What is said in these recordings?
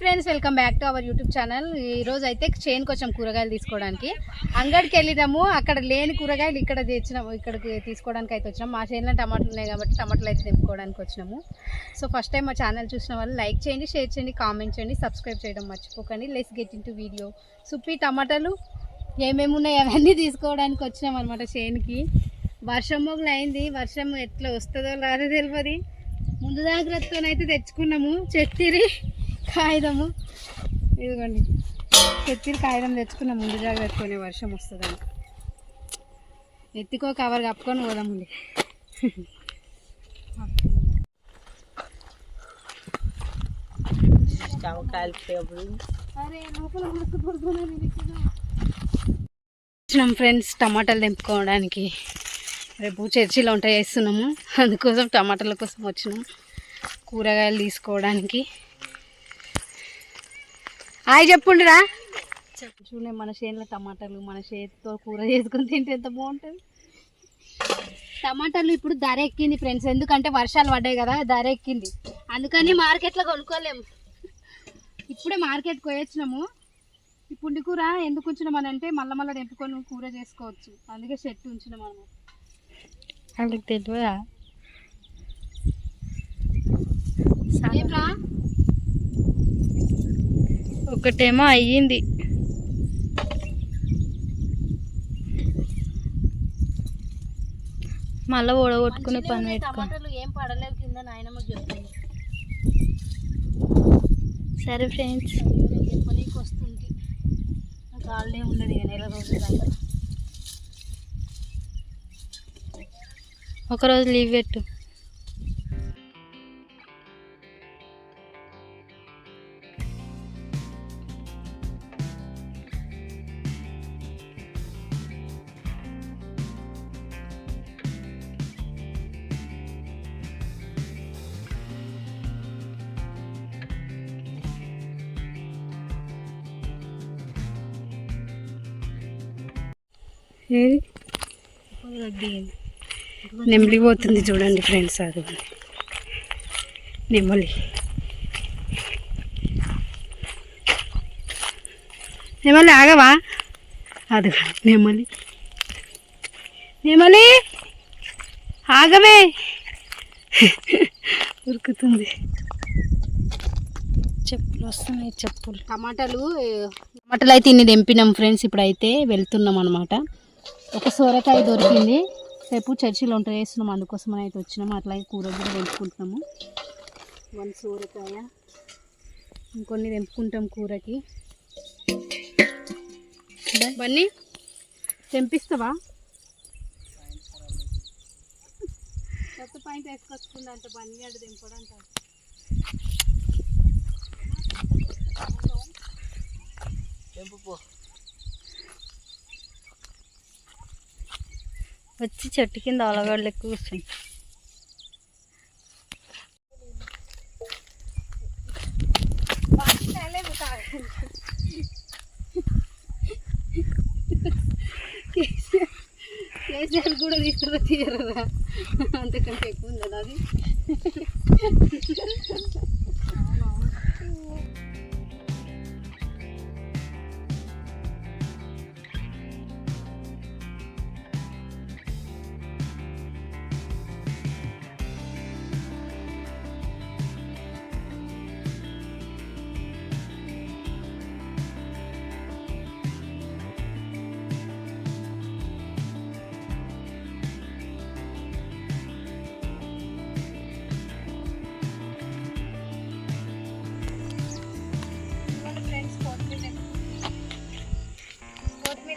Friends, welcome back to our YouTube channel. ఈ రోజు అయితే చేనుకి వచ్చాం కూరగాయలు తీసుకోవడానికి. అంగడికి వెళ్ళినాము, అక్కడ లేని కూరగాయలు ఇక్కడ తెచ్చినాము. ఇక్కడికి తీసుకోవడానికి అయితే వచ్చినాము. మా చేనులో టమాటాలు ఉన్నాయి కాబట్టి టమాటాలు అయితే తెంపుకోవడానికి వచ్చినాము. సో ఫస్ట్ టైం మా ఛానల్ చూసిన వాళ్ళు లైక్ చేయండి, షేర్ చేయండి, కామెంట్ చేయండి, సబ్స్క్రైబ్ చేయడం మర్చిపోకండి. Let's get into video. సుప్పి టమాటాలు ఏమేమి ఉన్నాయి అవన్నీ తీసుకోవడానికి వచ్చినాం అనమాట చేనుకి. వర్షం మొగలు అయింది, వర్షం ఎట్లా వస్తుందో రాదో తెలియదు. ముందు జాగ్రత్తనైతే తెచ్చుకున్నాము. చెత్తిరి కాగితము, ఇదిగోండి చెత్తిరి కాగితం తెచ్చుకున్నాం ముందు జాగ్రత్తనే, వర్షం వస్తుందని. ఎత్తికో కవర్ కప్పుకొని పోదామండి. వచ్చినాం ఫ్రెండ్స్ టమాటాలు తెంపుకోవడానికి. రేపు చర్చిలో ఉంటాయి వేస్తున్నాము, అందుకోసం టమాటాల కోసం వచ్చినాం కూరగాయలు తీసుకోవడానికి. హాయ్ చెప్పుండిరా. చూడండి మన చేనులో టమాటాలు, మన చేతితో కూర చేసుకుని తింటే ఎంత బాగుంటుంది. టమాటాలు ఇప్పుడు ధర ఎక్కింది ఫ్రెండ్స్, ఎందుకంటే వర్షాలు పడ్డాయి కదా, ధర ఎక్కింది. అందుకని మార్కెట్లో కొనుక్కోలేము. ఇప్పుడే మార్కెట్కి పోయొచ్చినాము. ఈ పుండి కూర ఎందుకు ఉంచినాం అని అంటే మళ్ళీ తెంపుకొని కూర చేసుకోవచ్చు, అందుకే చెట్టు ఉంచినాం అన్నమాట. వాళ్ళకి తెలియదా? ఒకటేమో అయ్యింది, మళ్ళీ ఓడగొట్టుకునే పని పెట్టుకో. టమాటాలు ఏం పడలేవు కింద, నాయనమ్మ చెప్తుంది. సరే ఫ్రెండ్స్, చెప్పనీకి వస్తుంది. నాకు హాలిడే ఉండదు ఇక నెల రోజులు దాకా. ఒకరోజు లీవ్ పెట్టు. నెమలి పోతుంది చూడండి ఫ్రెండ్స్, అది నెమలి. నెమలి ఆగవా? అది నెమలి. నెమలి ఆగవే, ఉరుకుతుంది. చెప్పులు వస్తున్నాయి, చెప్పులు. టమాటాలు అయితే ఇన్ని తెంపినాం ఫ్రెండ్స్. ఇప్పుడైతే వెళ్తున్నాం అనమాట. ఒక సోరకాయ దొరికింది, రేపు చర్చిలో ఉంటాయి వేస్తున్నాం, అందుకోసం అయితే వచ్చినాము. అట్లాగే కూర కూడా తెంపుకుంటున్నాము. 1 సోరకాయ, ఇంకొన్ని తెంపుకుంటాం కూరకి. బన్నీ తెంపిస్తావా? కొత్త పాయింట్ వేసుకొచ్చుకుందంట బన్నీ అటు తెంపడంట. వచ్చి చెట్టు కింద అలగడలు ఎక్కువ కూర్చుంది. కేసీఆర్ కూడా తీసుకురా తీయరా, అంతకంటే ఎక్కువ ఉందా అది.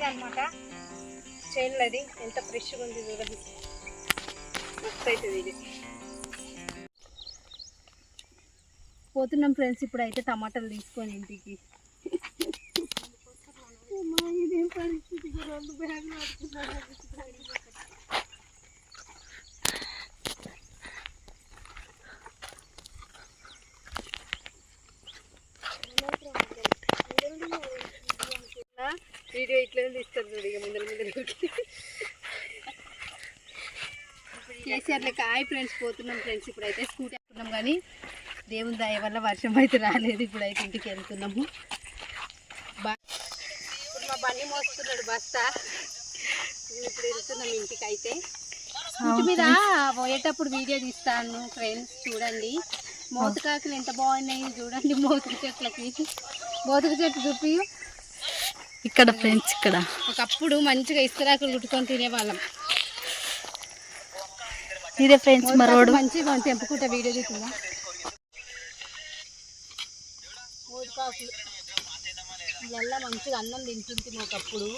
అనమాట చేనులది ఎంత ఫ్రెష్గా ఉంది చూడండి, మస్తు అవుతుంది ఇది. పోతున్నాం ఫ్రెండ్స్ ఇప్పుడైతే టమాటాలు తీసుకొని ఇంటికి. ఇదేం పరిస్థితి, 2 బ్యాగులు పడుతున్నారు. వీడియో ఇట్లనే తీస్తారు చూడు, ఇక ముందర కేసీఆర్ లెక్క. హాయ్ ఫ్రెండ్స్, పోతున్నాం ఫ్రెండ్స్. ఇప్పుడైతే స్కూటీ ఎక్కుతున్నాం కానీ దేవుని దయ వల్ల వర్షం అయితే రాలేదు. ఇప్పుడైతే ఇంటికి వెళ్తున్నాము. ఇప్పుడు మా బండి మోస్తున్నాడు బస్తా. ఇప్పుడు వెళ్తున్నాం ఇంటికి. అయితే ఇంటి మీద పోయేటప్పుడు వీడియో తీస్తాను ఫ్రెండ్స్, చూడండి. మోతుకాకులు ఎంత బాగున్నాయి చూడండి. మోతుకు చెట్లు చూపి ఇక్కడ ఫ్రెండ్స్. ఇక్కడ ఒకప్పుడు మంచిగా ఇస్తరాకులు కుట్టుకొని తినేవాళ్ళం. ఇదే ఫ్రెండ్స్ మా రోడ్డు. మంచిగా తెంపుకుంటా వీడియో తీస్తుందా. మోతుకాకులు ఇళ్ళల్లో మంచిగా అన్నం తింటుంది ఒకప్పుడు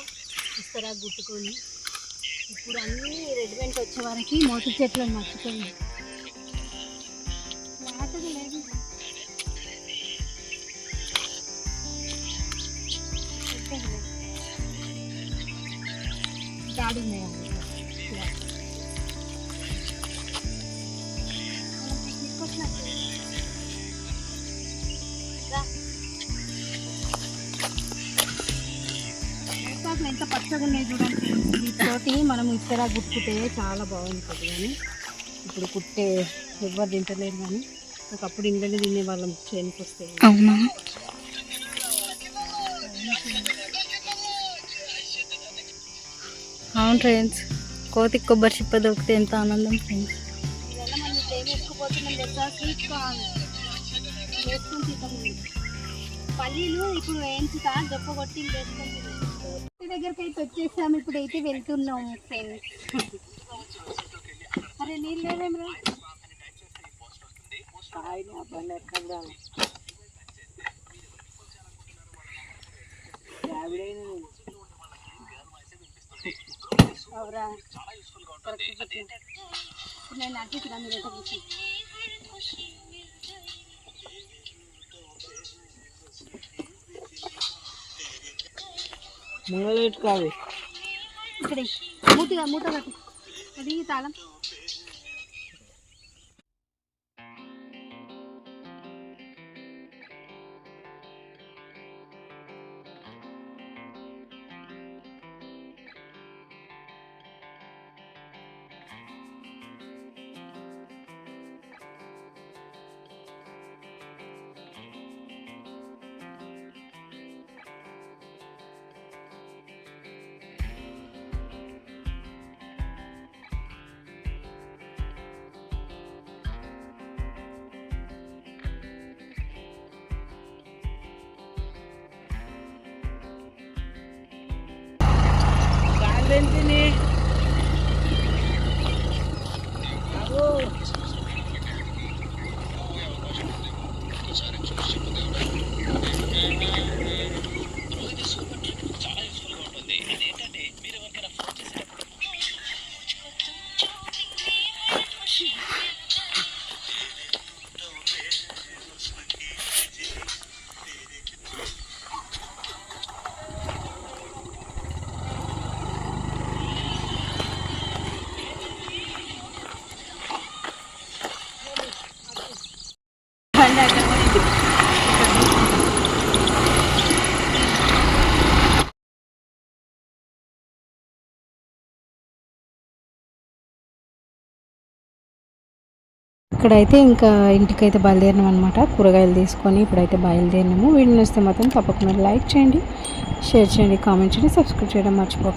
ఇస్తరాకు గుట్టుకొని. ఇప్పుడు అన్నీ రెడీమేడ్ వచ్చే వరకు మోతు చెట్లను మర్చిపోయింది. లేదు గాడి ఉన్నాయా ఎంత పచ్చగా ఉన్నాయి చూడండి. వీటితోటి మనం ఇస్తరా గుట్టుకుంటే చాలా బాగుంటుంది. కానీ ఇప్పుడు కుట్టే ఎవ్వరు తింటలేరు. కానీ ఒకప్పుడు ఇంట్లోనే తినేవాళ్ళం చేనుకి వస్తే. అవునా? అవును ఫ్రెండ్స్. కోతికి కొబ్బరి చిప్ప దొరికితే ఎంత ఆనందం ఫ్రెండ్స్. పల్లీలు ఇప్పుడు వేయించుతా దొప్ప కొట్టి వేసుకొని దగ్గరికి అయితే వచ్చేసాము. ఇప్పుడు అయితే వెళ్తున్నాం ఫ్రెండ్స్. అరే నీళ్ళు లేవేమరా? నేను అడ్డుకున్నా మీరు ఎంత కూర్చొని ముంగలేట్టుకోవాలి. ఇక్కడ మూట కట్టు. అది తాళం. ఇక్కడైతే ఇంకా ఇంటికైతే బయలుదేరినాం అనమాట. కూరగాయలు తీసుకొని ఇప్పుడైతే బయలుదేరినాము. వీడియో నచ్చితే మాత్రం తప్పకుండా లైక్ చేయండి, షేర్ చేయండి, కామెంట్ చేయండి, సబ్స్క్రైబ్ చేయడం మర్చిపోకండి.